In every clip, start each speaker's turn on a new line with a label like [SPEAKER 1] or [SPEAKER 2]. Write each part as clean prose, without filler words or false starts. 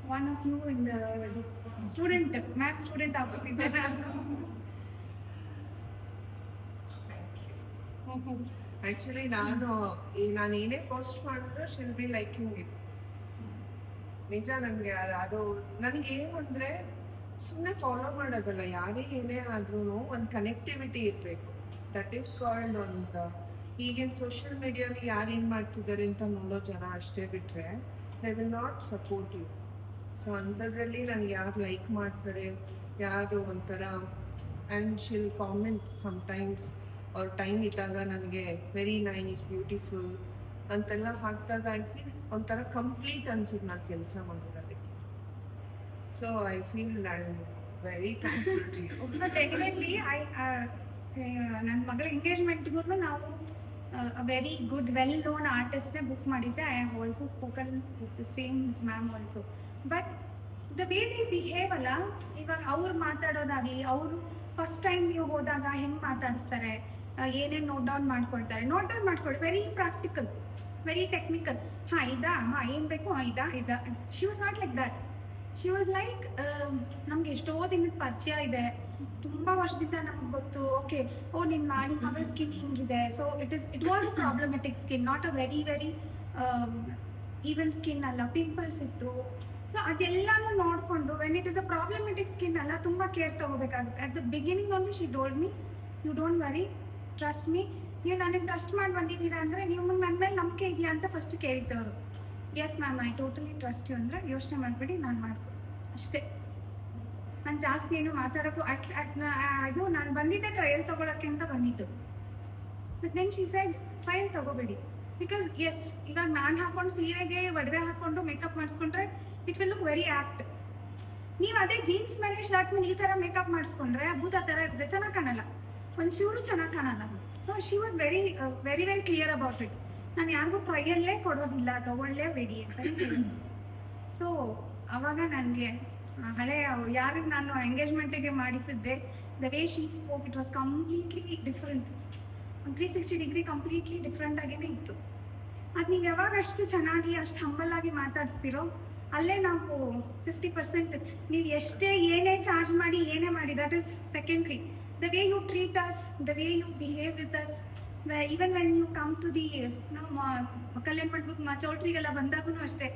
[SPEAKER 1] one of you in the student, math student ಆಗ್ಬಿಟ್ಟಿದ್ದೆ.
[SPEAKER 2] Actually ನಾನು ಏನೇ ಪೋಸ್ಟ್ ಮಾಡಿದ್ರು ಶಿಲ್ ಬಿ ಲೈಕಿಂಗ್ ಇಟ್. ನಿಜ ನನಗೆ ಅದು ನನಗೆ ಏನು ಅಂದರೆ ಸುಮ್ಮನೆ ಫಾಲೋ ಮಾಡೋದಲ್ಲ, ಯಾರೇ ಏನೇ ಆದ್ರೂ ಒಂದು ಕನೆಕ್ಟಿವಿಟಿ ಇರಬೇಕು. ದಟ್ ಈಸ್ ಕಾಲ್ಡ್ ಒಂದು ಈಗಿನ ಸೋಷಿಯಲ್ ಮೀಡಿಯಾಲಿ ಯಾರು ಏನು ಮಾಡ್ತಿದ್ದಾರೆ ಅಂತ ನೋಡೋ ಜನ ಅಷ್ಟೇ ಬಿಟ್ಟರೆ they will not support you. So ಅಂಥದ್ರಲ್ಲಿ ನನಗೆ ಯಾರು ಲೈಕ್ ಮಾಡ್ತಾರೆ, ಯಾರು ಒಂಥರ ಆ್ಯಂಡ್ ಶಿಲ್ ಕಾಮೆಂಟ್ ಸಮ್ಟೈಮ್ಸ್ ಅವ್ರ ಟೈಮ್ ಇದ್ದಾಗ ನನಗೆ ವೆರಿ ನೈಸ್ ಬ್ಯೂಟಿಫುಲ್ ಅಂತೆಲ್ಲ ಹಾಕಿದಾಗ ಐ ಫೀಲ್ ಒಂಥರ ಕಂಪ್ಲೀಟ್ ಅನ್ಸುತ್ತೆ ನಾನು ಕೆಲಸ ಮಾಡೋದಕ್ಕೆ. So I feel I am very thankful to you.
[SPEAKER 1] Genuinely ನನ್ನ ಮಗಳ ಎಂಗೇಜ್ಮೆಂಟ್ಗೂ ನಾವು ವೆರಿ ಗುಡ್ ವೆಲ್ ನೋನ್ ಆರ್ಟಿಸ್ಟ್ನೇ ಬುಕ್ ಮಾಡಿದ್ದೆ. I have also spoken with the same ma'am also. But the way they behave ಅಲ್ಲ, ಇವಾಗ ಅವ್ರು ಮಾತಾಡೋದಾಗಲಿ, ಅವರು ಫಸ್ಟ್ ಟೈಮ್ ನೀವು ಹೋದಾಗ ಹೆಂಗೆ ಮಾತಾಡಿಸ್ತಾರೆ, ಏನೇನು ನೋಟ್ ಡೌನ್ ಮಾಡ್ಕೊಳ್ತಾರೆ, ವೆರಿ ಪ್ರಾಕ್ಟಿಕಲ್, ವೆರಿ ಟೆಕ್ನಿಕಲ್. ಏನು ಬೇಕು, ಇದಾ. She was not like that. She was like ನಮ್ಗೆ ಎಷ್ಟೋ ದಿನದ ಪರಿಚಯ ಇದೆ, ತುಂಬ ವರ್ಷದಿಂದ ನಮ್ಗೆ ಗೊತ್ತು. ಓಕೆ, ನಿಮ್ಮ ಮಗಳ ಸ್ಕಿನ್ ಹಿಂಗಿದೆ, so it was problematic skin, not a very even skin ಅಲ್ಲ, ಪಿಂಪಲ್ಸ್ ಇತ್ತು. ಸೊ ಅದೆಲ್ಲನೂ ನೋಡಿಕೊಂಡು when it is a problematic skin ಅಲ್ಲ, ತುಂಬ ಕೇರ್ ತಗೋಬೇಕಾಗುತ್ತೆ. At the beginning only she told me, you don't worry, trust me. ನೀವು ನನಗೆ trust ಮಾಡಿ ಬಂದಿದ್ದೀರಾ ಅಂದರೆ ನೀವು ನನ್ನ ಮೇಲೆ ನಂಬಿಕೆ ಇದೆಯಾ ಅಂತ ಫಸ್ಟ್ ಕೇಳಿದ್ದವರು. Yes ma'am, I totally trust you ಅಂದರೆ ಯೋಚನೆ ಮಾಡಿಬಿಡಿ, ನಾನು ಮಾಡ್ಬೋದು ಅಷ್ಟೇ. ನಾನು ಜಾಸ್ತಿ ಏನು ಮಾತಾಡೋಕ್ಕೂ ಅದು ನಾನು ಬಂದಿದ್ದೆ ಟ್ರಯಲ್ ತೊಗೊಳಕ್ಕೆ ಅಂತ ಬಂದಿದ್ದು. But then she said trial ತೊಗೋಬೇಡಿ, ಬಿಕಾಸ್ ಎಸ್ ಇವಾಗ ನಾನು ಹಾಕೊಂಡು ಸೀರೆಗೆ ಒಡವೆ ಹಾಕ್ಕೊಂಡು ಮೇಕಪ್ ಮಾಡಿಸ್ಕೊಂಡ್ರೆ it will look very act. ನೀವು ಅದೇ ಜೀನ್ಸ್ ಮೇಲೆ ಶರ್ಟ್ ಮೇಲೆ ಈ ಥರ ಮೇಕಪ್ ಮಾಡಿಸ್ಕೊಂಡ್ರೆ ಭೂತ ಥರ ಇರುತ್ತೆ, ಚೆನ್ನಾಗಿ ಕಾಣಲ್ಲ, ಒಂಚೂರು ಚೆನ್ನಾಗಿ ಕಾಣಲ್ಲ. So she was very very clear about it. ನಾನು ಯಾರಿಗೂ ಟ್ರಯಲ್ಲೇ ಕೊಡೋದಿಲ್ಲ, ತೊಗೊಳ್ಳೇಬೇಡಿ ಅಂತ. ಸೊ ಅವಾಗ ನನಗೆ ಹಳೆ ಯಾರಿಗೆ ನಾನು ಎಂಗೇಜ್ಮೆಂಟಿಗೆ ಮಾಡಿಸಿದ್ದೆ, the way she spoke it was completely different. 360 degree completely different ಆಗೇ ಇತ್ತು. ಅದು ನೀವು ಯಾವಾಗ ಅಷ್ಟು ಚೆನ್ನಾಗಿ ಅಷ್ಟು ಹಂಬಲಾಗಿ ಮಾತಾಡಿಸ್ತೀರೋ ಅಲ್ಲೇ ನಾವು 50%. ನೀವು ಎಷ್ಟೇ ಏನೇ ಚಾರ್ಜ್ ಮಾಡಿ ಏನೇ ಮಾಡಿ that is secondary. The way you treat us, the way you behave with us, even when you come to the ಕಲ್ಯಾಣ ಮಂಟಪಕ್ಕೆ ಚೌಲ್ಟ್ರಿಗೆಲ್ಲ ಬಂದಾಗೂ ಅಷ್ಟೇ,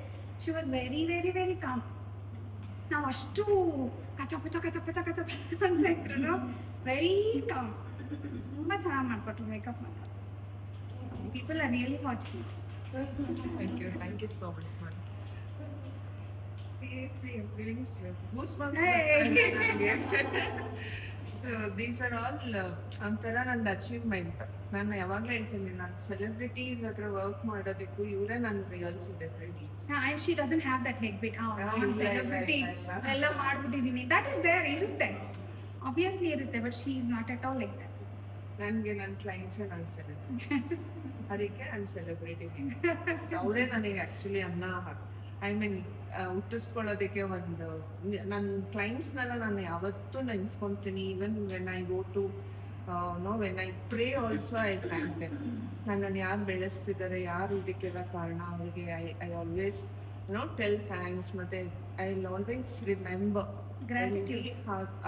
[SPEAKER 1] ಶಿ ವಾಸ್ ವೆರಿ ಕಾಮ್. ನಾವು ಅಷ್ಟು ಕಚ ಪಚ ಅಂತ ಇದ್ರು ವೆರಿ ಕಾಮ್. ತುಂಬ ಚೆನ್ನಾಗಿ ಮಾಡಿಕೊಟ್ರು ಮೇಕಪ್ ಮಾಡಿ. People are really fortunate.
[SPEAKER 2] Thank you so much ma'am. Seriously, I'm feeling goosebumps. So these are all ಒಂಥರ ನನ್ನ ಅಚೀವ್ಮೆಂಟ್. ನಾನು ಯಾವಾಗಲೂ ಹೇಳ್ತೀನಿ, ನಾನು ಸೆಲೆಬ್ರಿಟೀಸ್ ಹತ್ರ ವರ್ಕ್ ಮಾಡೋದಕ್ಕೂ ಇವರೇ ನನ್ನ real celebrities.
[SPEAKER 1] And she doesn't have that headbit. ನಾನು ಸೆಲೆಬ್ರಿಟಿ ಎಲ್ಲ ಮಾಡ್ಬಿಟ್ಟಿದ್ದೀನಿ. ದಟ್ ಇಸ್ ದೇರ್, ಇರುತ್ತೆ, ಆಬ್ವಿಯಸ್ಲಿ ಇರುತ್ತೆ, but she is not at all like that.
[SPEAKER 2] ನನಗೆ ನನ್ನ ಕ್ಲೈಂಟ್ಸೇ ನನ್ನ ಸೆಲೆಬ್ರಿಟಿ, ಅದಕ್ಕೆ ನಾನು ಸೆಲೆಬ್ರಿಟಿ. ಅವರೇ ನನಗೆ ಆ್ಯಕ್ಚುಲಿ ಐ ಮೀನ್ ಹುಟ್ಟಿಸ್ಕೊಳ್ಳೋದಕ್ಕೆ ಒಂದು ನನ್ನ ಕ್ಲೈಂಟ್ಸ್ನೆಲ್ಲ ನಾನು ಯಾವತ್ತೂ ನೆನೆಸ್ಕೊತೀನಿ. Even when I go to when I pray also I thank them. ನನ್ನನ್ನು ಯಾರು ಬೆಳೆಸ್ತಿದ್ದಾರೆ, ಯಾರು ಇದಕ್ಕೆಲ್ಲ ಕಾರಣ, ಅವರಿಗೆ ಐ ಆಲ್ವೇಸ್ ಟೆಲ್ ಥ್ಯಾಂಕ್ಸ್. ಮತ್ತು I will always remember gratitude.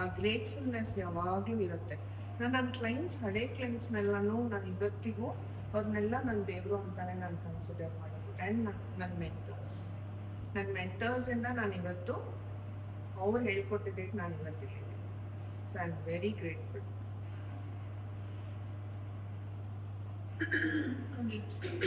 [SPEAKER 2] ಆ ಗ್ರೇಟ್ಫುಲ್ನೆಸ್ ಯಾವಾಗಲೂ ಇರುತ್ತೆ. ನನ್ನ ಕ್ಲೈಂಟ್ಸ್, ಹಳೆ ಕ್ಲೈಂಟ್ಸ್ನೆಲ್ಲನೂ ನಾನು ಇವತ್ತಿಗೂ ಅವ್ರನ್ನೆಲ್ಲ ನನ್ನ ದೇವರು ಅಂತಾನೆ ನಾನು ಕನ್ಸಿಡರ್ ಮಾಡೋದು. ಆ್ಯಂಡ್ ನನ್ನ ಮೆಂಟರ್ಸಿಂದ ನಾನು ಇವತ್ತು ಅವ್ರು ಹೇಳ್ಕೊಟ್ಟಿದ್ದಕ್ಕೆ ನಾನು ಇವತ್ತಿದ್ದೀನಿ. So I am very grateful. Lipstick